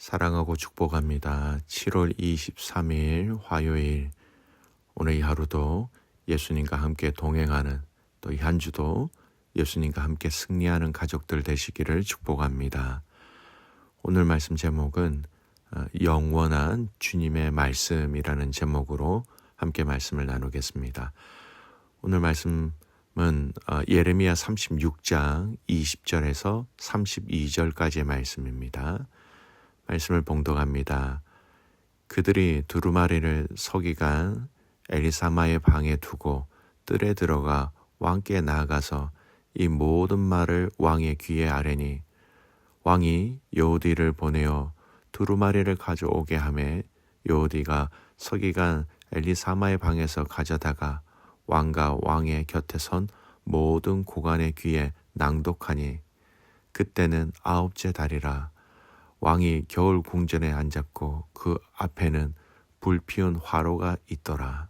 사랑하고 축복합니다. 7월 23일 화요일, 오늘 이 하루도 예수님과 함께 동행하는, 또 이 한 주도 예수님과 함께 승리하는 가족들 되시기를 축복합니다. 오늘 말씀 제목은 영원한 주님의 말씀이라는 제목으로 함께 말씀을 나누겠습니다. 오늘 말씀은 예레미야 36장 20절에서 32절까지의 말씀입니다. 말씀을 봉독합니다. 그들이 두루마리를 서기관 엘리사마의 방에 두고 뜰에 들어가 왕께 나아가서 이 모든 말을 왕의 귀에 아뢰니 왕이 여호디를 보내어 두루마리를 가져오게 하매 여호디가 서기관 엘리사마의 방에서 가져다가 왕과 왕의 곁에 선 모든 고관의 귀에 낭독하니 그때는 9째 달이라. 왕이 겨울 궁전에 앉았고 그 앞에는 불피운 화로가 있더라.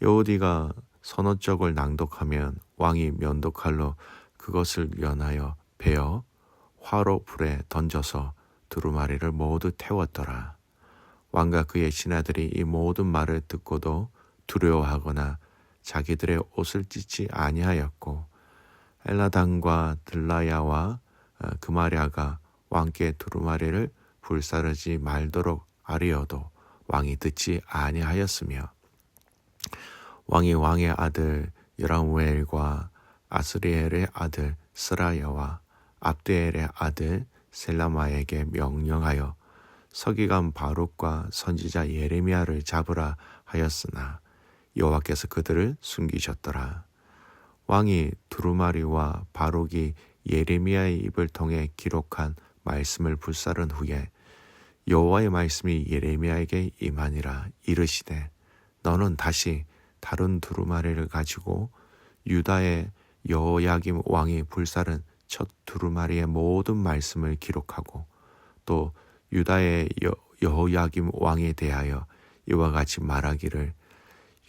여호디가 서너 쪽을 낭독하면 왕이 면도칼로 그것을 연하여 베어 화로 불에 던져서 두루마리를 모두 태웠더라. 왕과 그의 신하들이 이 모든 말을 듣고도 두려워하거나 자기들의 옷을 찢지 아니하였고 엘라단과 들라야와 그마랴가 왕께 두루마리를 불사르지 말도록 아뢰어도 왕이 듣지 아니하였으며 왕이 왕의 아들 여라무엘과 아스리엘의 아들 스라야와 압드엘의 아들 셀라마에게 명령하여 서기관 바룩과 선지자 예레미야를 잡으라 하였으나 여호와께서 그들을 숨기셨더라. 왕이 두루마리와 바룩이 예레미야의 입을 통해 기록한 말씀을 불사른 후에 여호와의 말씀이 예레미야에게 임하니라. 이르시되 너는 다시 다른 두루마리를 가지고 유다의 여호야김 왕이 불사른 첫 두루마리의 모든 말씀을 기록하고 또 유다의 여호야김 왕에 대하여 이와 같이 말하기를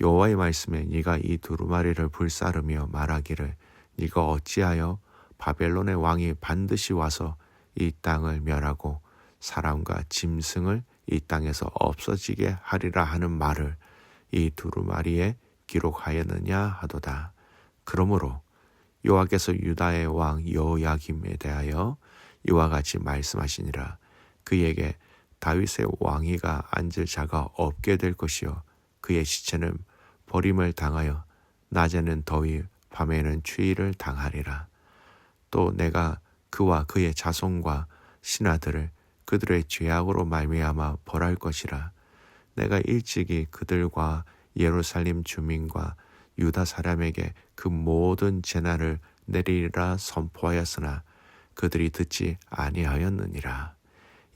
여호와의 말씀에 네가 이 두루마리를 불사르며 말하기를 네가 어찌하여 바벨론의 왕이 반드시 와서 이 땅을 멸하고 사람과 짐승을 이 땅에서 없어지게 하리라 하는 말을 이 두루마리에 기록하였느냐 하도다. 그러므로 여호와께서 유다의 왕 여호야김에 대하여 이와 같이 말씀하시니라. 그에게 다윗의 왕위가 앉을 자가 없게 될 것이요 그의 시체는 버림을 당하여 낮에는 더위 밤에는 추위를 당하리라. 또 내가 그와 그의 자손과 신하들을 그들의 죄악으로 말미암아 벌할 것이라. 내가 일찍이 그들과 예루살렘 주민과 유다 사람에게 그 모든 재난을 내리리라 선포하였으나 그들이 듣지 아니하였느니라.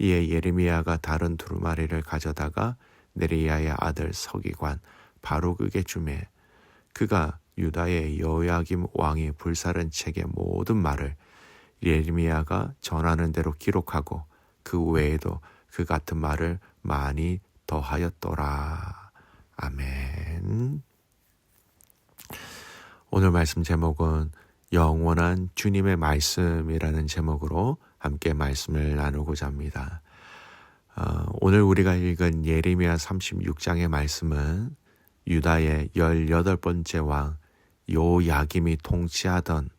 이에 예레미야가 다른 두루마리를 가져다가 네리야의 아들 서기관 바룩에게 주매 그가 유다의 여호야김 왕이 불사른 책의 모든 말을 예레미야가 전하는 대로 기록하고 그 외에도 그 같은 말을 많이 더하였더라. 아멘. 오늘 말씀 제목은 영원한 주님의 말씀이라는 제목으로 함께 말씀을 나누고자 합니다. 오늘 우리가 읽은 예레미야 36장의 말씀은 유다의 18번째 왕 여호야김이 통치하던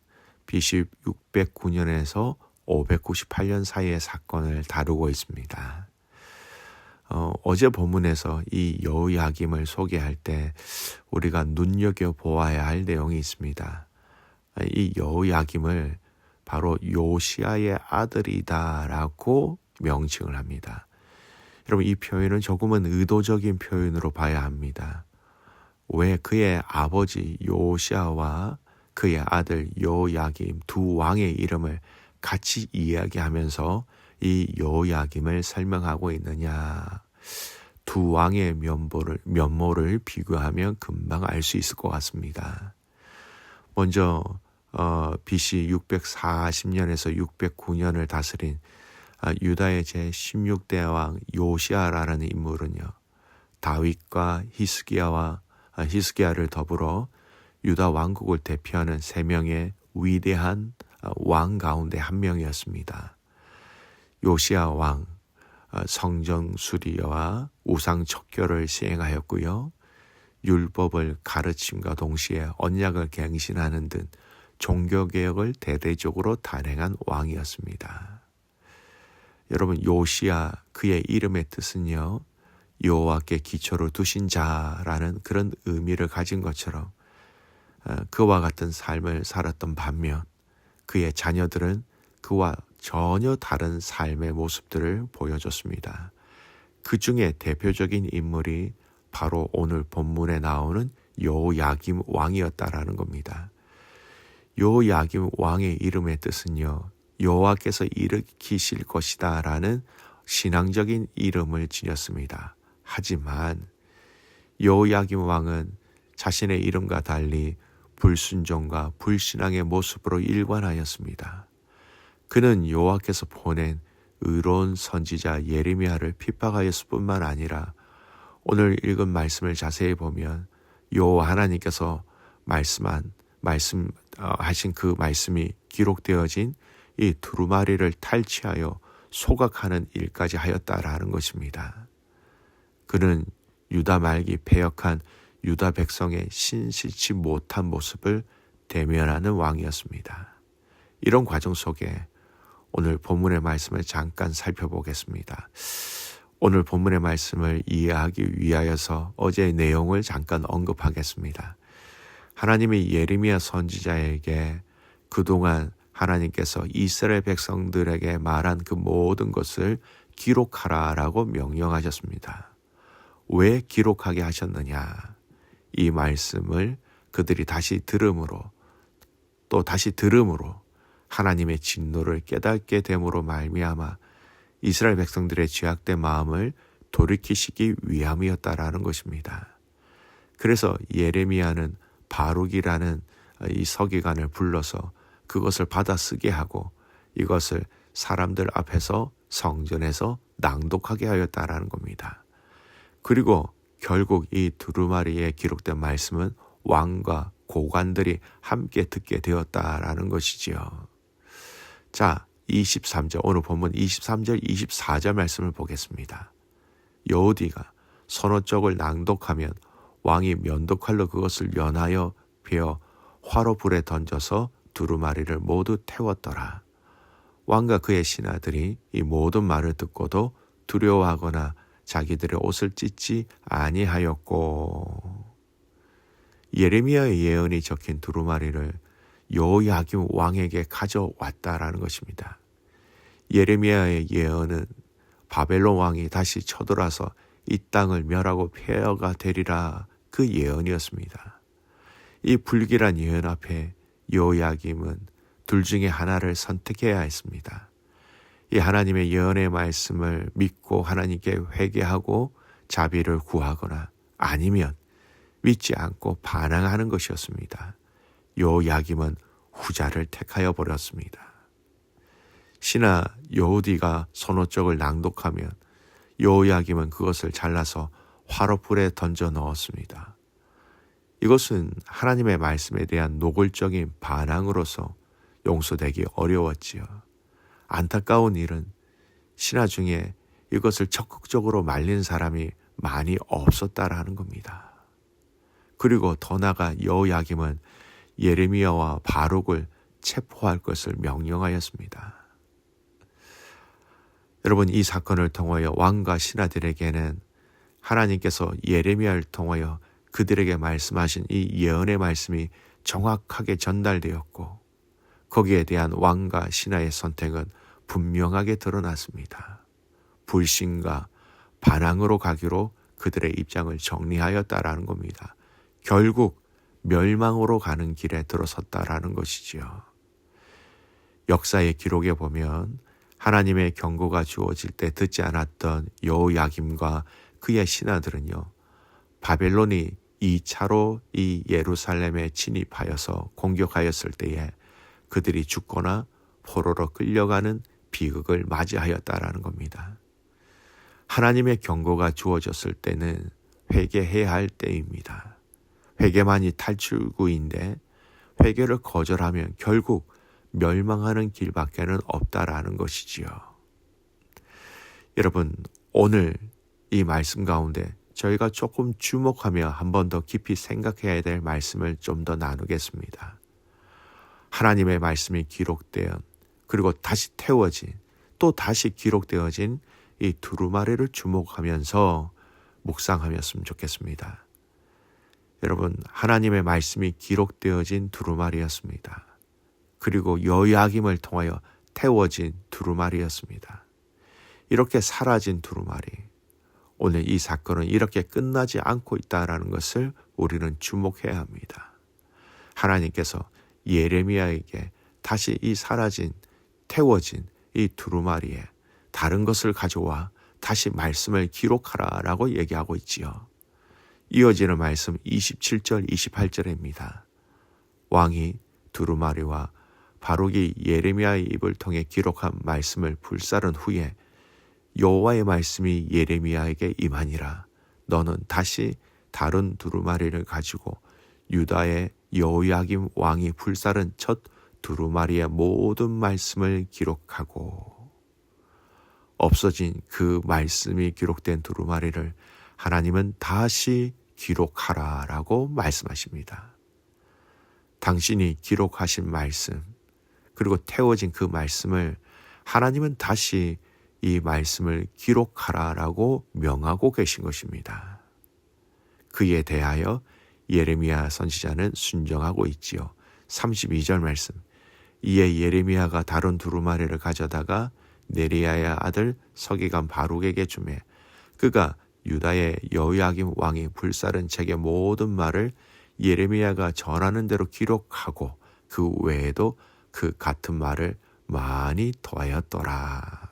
BC 609년에서 598년 사이의 사건을 다루고 있습니다. 어제 본문에서 이 여호야김을 소개할 때 우리가 눈여겨보아야 할 내용이 있습니다. 이 여호야김을 바로 요시야의 아들이다라고 명칭을 합니다. 여러분, 이 표현은 조금은 의도적인 표현으로 봐야 합니다. 왜 그의 아버지 요시야와 그의 아들 여호야김 두 왕의 이름을 같이 이야기하면서 이 여호야김을 설명하고 있느냐? 두 왕의 면모를 비교하면 금방 알 수 있을 것 같습니다. 먼저 BC 640년에서 609년을 다스린 유다의 제16대 왕 요시야라는 인물은요, 다윗과 히스기야를 더불어 유다 왕국을 대표하는 3명의 위대한 왕 가운데 한 명이었습니다. 요시야 왕, 성전 수리와 우상 척결을 시행하였고요. 율법을 가르침과 동시에 언약을 갱신하는 등 종교개혁을 대대적으로 단행한 왕이었습니다. 여러분, 요시야, 그의 이름의 뜻은요, 여호와께 기초를 두신 자라는 그런 의미를 가진 것처럼 그와 같은 삶을 살았던 반면 그의 자녀들은 그와 전혀 다른 삶의 모습들을 보여줬습니다. 그 중에 대표적인 인물이 바로 오늘 본문에 나오는 요야김 왕이었다라는 겁니다. 요야김 왕의 이름의 뜻은요, 여호와께서 일으키실 것이다 라는 신앙적인 이름을 지녔습니다. 하지만 요야김 왕은 자신의 이름과 달리 불순종과 불신앙의 모습으로 일관하였습니다. 그는 여호와께서 보낸 의로운 선지자 예레미야를 핍박하였을 뿐만 아니라 오늘 읽은 말씀을 자세히 보면 여호와 하나님께서 말씀하신 그 말씀이 기록되어진 이 두루마리를 탈취하여 소각하는 일까지 하였다라는 것입니다. 그는 유다 말기 패역한 유다 백성의 신실치 못한 모습을 대면하는 왕이었습니다. 이런 과정 속에 오늘 본문의 말씀을 잠깐 살펴보겠습니다. 오늘 본문의 말씀을 이해하기 위하여서 어제의 내용을 잠깐 언급하겠습니다. 하나님이 예레미야 선지자에게 그동안 하나님께서 이스라엘 백성들에게 말한 그 모든 것을 기록하라라고 명령하셨습니다. 왜 기록하게 하셨느냐? 이 말씀을 그들이 다시 들음으로 하나님의 진노를 깨닫게 됨으로 말미암아 이스라엘 백성들의 죄악된 마음을 돌이키시기 위함이었다라는 것입니다. 그래서 예레미야는 바룩이라는 이 서기관을 불러서 그것을 받아 쓰게 하고 이것을 사람들 앞에서 성전에서 낭독하게 하였다라는 겁니다. 그리고 결국 이 두루마리에 기록된 말씀은 왕과 고관들이 함께 듣게 되었다라는 것이지요. 자, 23절, 오늘 본문 23절, 24절 말씀을 보겠습니다. 여호디가 서너 쪽을 낭독하면 왕이 면도칼로 그것을 연하여 베어 화로 불에 던져서 두루마리를 모두 태웠더라. 왕과 그의 신하들이 이 모든 말을 듣고도 두려워하거나 자기들의 옷을 찢지 아니하였고, 예레미야의 예언이 적힌 두루마리를 요야김 왕에게 가져왔다라는 것입니다. 예레미야의 예언은 바벨론 왕이 다시 쳐들어와서 이 땅을 멸하고 폐허가 되리라, 그 예언이었습니다. 이 불길한 예언 앞에 요야김은 둘 중에 하나를 선택해야 했습니다. 이 하나님의 예언의 말씀을 믿고 하나님께 회개하고 자비를 구하거나 아니면 믿지 않고 반항하는 것이었습니다. 요야김은 후자를 택하여 버렸습니다. 신하 여호디가 서너 쪽을 낭독하면 요야김은 그것을 잘라서 화로불에 던져 넣었습니다. 이것은 하나님의 말씀에 대한 노골적인 반항으로서 용서되기 어려웠지요. 안타까운 일은 신하 중에 이것을 적극적으로 말린 사람이 많이 없었다라는 겁니다. 그리고 더 나아가 여호야김은 예레미야와 바룩을 체포할 것을 명령하였습니다. 여러분, 이 사건을 통하여 왕과 신하들에게는 하나님께서 예레미야를 통하여 그들에게 말씀하신 이 예언의 말씀이 정확하게 전달되었고 거기에 대한 왕과 신하의 선택은 분명하게 드러났습니다. 불신과 반항으로 가기로 그들의 입장을 정리하였다라는 겁니다. 결국 멸망으로 가는 길에 들어섰다라는 것이지요. 역사의 기록에 보면 하나님의 경고가 주어질 때 듣지 않았던 여호야김과 그의 신하들은요, 바벨론이 2차로 이 예루살렘에 진입하여서 공격하였을 때에 그들이 죽거나 포로로 끌려가는 비극을 맞이하였다라는 겁니다. 하나님의 경고가 주어졌을 때는 회개해야 할 때입니다. 회개만이 탈출구인데 회개를 거절하면 결국 멸망하는 길밖에는 없다라는 것이지요. 여러분, 오늘 이 말씀 가운데 저희가 조금 주목하며 한 번 더 깊이 생각해야 될 말씀을 좀 더 나누겠습니다. 하나님의 말씀이 기록되어 그리고 다시 태워진 또 다시 기록되어진 이 두루마리를 주목하면서 묵상하였으면 좋겠습니다. 여러분, 하나님의 말씀이 기록되어진 두루마리였습니다. 그리고 여호야김을 통하여 태워진 두루마리였습니다. 이렇게 사라진 두루마리, 오늘 이 사건은 이렇게 끝나지 않고 있다는 것을 우리는 주목해야 합니다. 하나님께서 예레미야에게 다시 이 사라진, 태워진 이 두루마리에 다른 것을 가져와 다시 말씀을 기록하라라고 얘기하고 있지요. 이어지는 말씀 27절 28절입니다. 왕이 두루마리와 바룩이 예레미야의 입을 통해 기록한 말씀을 불사른 후에 여호와의 말씀이 예레미야에게 임하니라. 너는 다시 다른 두루마리를 가지고 유다의 여호야김 왕이 불사른 첫 두루마리의 모든 말씀을 기록하고, 없어진 그 말씀이 기록된 두루마리를 하나님은 다시 기록하라라고 말씀하십니다. 당신이 기록하신 말씀, 그리고 태워진 그 말씀을 하나님은 다시 이 말씀을 기록하라라고 명하고 계신 것입니다. 그에 대하여 예레미야 선지자는 순종하고 있지요. 32절 말씀. 이에 예레미야가 다른 두루마리를 가져다가 네리야의 아들 서기관 바룩에게 주매 그가 유다의 여호야김 왕이 불사른 책의 모든 말을 예레미야가 전하는 대로 기록하고 그 외에도 그 같은 말을 많이 더하였더라.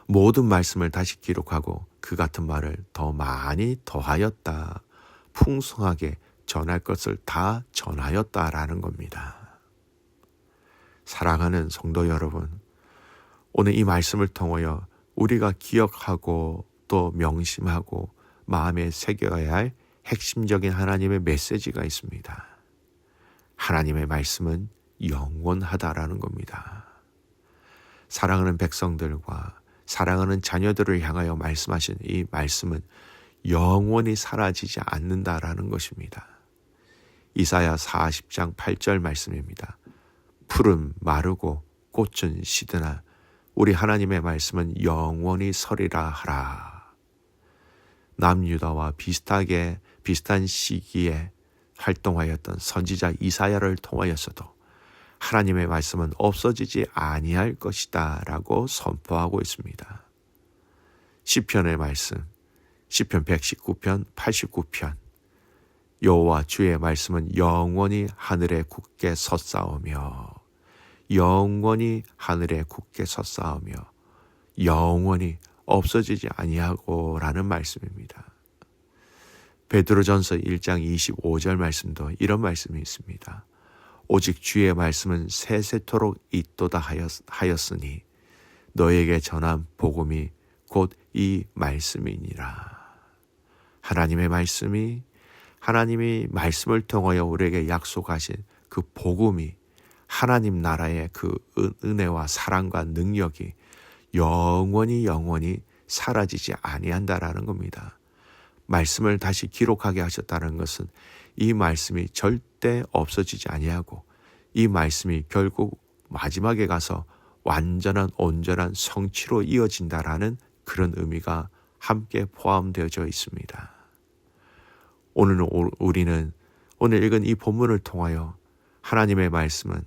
모든 말씀을 다시 기록하고 그 같은 말을 더 많이 더하였다. 풍성하게 전할 것을 다 전하였다라는 겁니다. 사랑하는 성도 여러분, 오늘 이 말씀을 통하여 우리가 기억하고 또 명심하고 마음에 새겨야 할 핵심적인 하나님의 메시지가 있습니다. 하나님의 말씀은 영원하다라는 겁니다. 사랑하는 백성들과 사랑하는 자녀들을 향하여 말씀하신 이 말씀은 영원히 사라지지 않는다라는 것입니다. 이사야 40장 8절 말씀입니다. 풀은 마르고 꽃은 시드나 우리 하나님의 말씀은 영원히 서리라 하라. 남유다와 비슷한 시기에 활동하였던 선지자 이사야를 통하여서도 하나님의 말씀은 없어지지 아니할 것이다 라고 선포하고 있습니다. 시편의 말씀, 시편 119편, 89편. 여호와 주의 말씀은 영원히 하늘에 굳게 섰사오며 영원히 하늘에 굳게 섰사오며 영원히 없어지지 아니하고라는 말씀입니다. 베드로전서 1장 25절 말씀도 이런 말씀이 있습니다. 오직 주의 말씀은 세세토록 있도다 하였으니 너에게 전한 복음이 곧 이 말씀이니라. 하나님의 말씀이 하나님이 말씀을 통하여 우리에게 약속하신 그 복음이 하나님 나라의 그 은혜와 사랑과 능력이 영원히 사라지지 아니한다라는 겁니다. 말씀을 다시 기록하게 하셨다는 것은 이 말씀이 절대 없어지지 아니하고 이 말씀이 결국 마지막에 가서 완전한 온전한 성취로 이어진다라는 그런 의미가 함께 포함되어져 있습니다. 우리는 오늘 읽은 이 본문을 통하여 하나님의 말씀은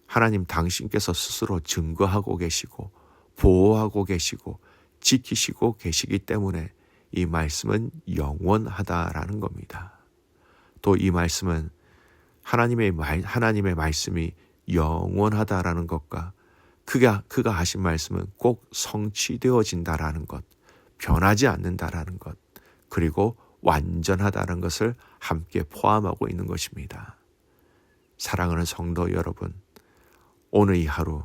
하나님 당신께서 스스로 증거하고 계시고 보호하고 계시고 지키시고 계시기 때문에 이 말씀은 영원하다라는 겁니다. 또 이 말씀은 하나님의 말씀이 영원하다라는 것과 그가 하신 말씀은 꼭 성취되어진다라는 것, 변하지 않는다라는 것, 그리고 완전하다는 것을 함께 포함하고 있는 것입니다. 사랑하는 성도 여러분, 오늘 이 하루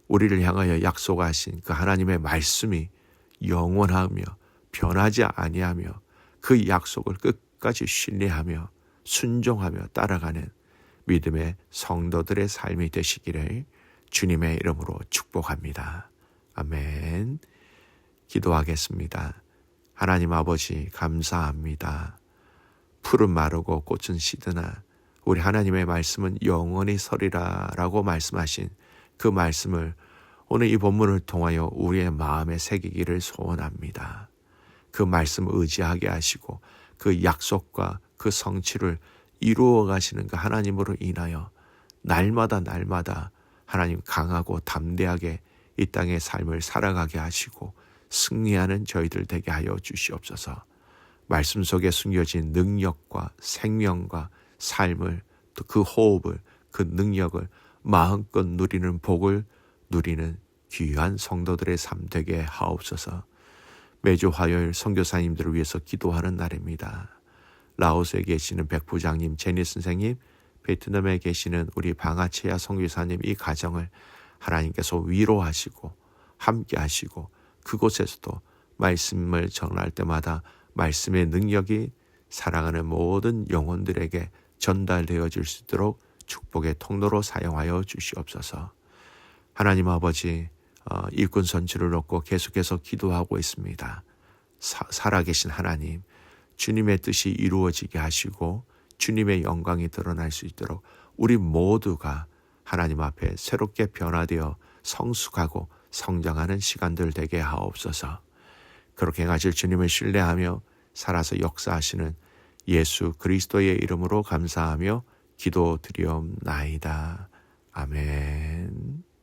우리를 향하여 약속하신 그 하나님의 말씀이 영원하며 변하지 아니하며 그 약속을 끝까지 신뢰하며 순종하며 따라가는 믿음의 성도들의 삶이 되시기를 주님의 이름으로 축복합니다. 아멘. 기도하겠습니다. 하나님 아버지 감사합니다. 풀은 마르고 꽃은 시드나 우리 하나님의 말씀은 영원히 서리라 라고 말씀하신 그 말씀을 오늘 이 본문을 통하여 우리의 마음에 새기기를 소원합니다. 그 말씀 의지하게 하시고 그 약속과 그 성취를 이루어 가시는 그 하나님으로 인하여 날마다 하나님 강하고 담대하게 이 땅의 삶을 살아가게 하시고 승리하는 저희들 되게 하여 주시옵소서. 말씀 속에 숨겨진 능력과 생명과 삶을 또 그 호흡을 그 능력을 마음껏 누리는 복을 누리는 귀한 성도들의 삶 되게 하옵소서. 매주 화요일 선교사님들을 위해서 기도하는 날입니다. 라오스에 계시는 백부장님, 제니 선생님, 베트남에 계시는 우리 방아채야 선교사님 이 가정을 하나님께서 위로하시고 함께 하시고 그곳에서도 말씀을 전할 때마다 말씀의 능력이 사랑하는 모든 영혼들에게 전달되어질 수 있도록 축복의 통로로 사용하여 주시옵소서. 하나님 아버지 일꾼 선지를 놓고 계속해서 기도하고 있습니다. 살아계신 하나님, 주님의 뜻이 이루어지게 하시고 주님의 영광이 드러날 수 있도록 우리 모두가 하나님 앞에 새롭게 변화되어 성숙하고 성장하는 시간들 되게 하옵소서. 그렇게 행하실 주님을 신뢰하며 살아서 역사하시는 예수 그리스도의 이름으로 감사하며 기도드리옵나이다. 아멘.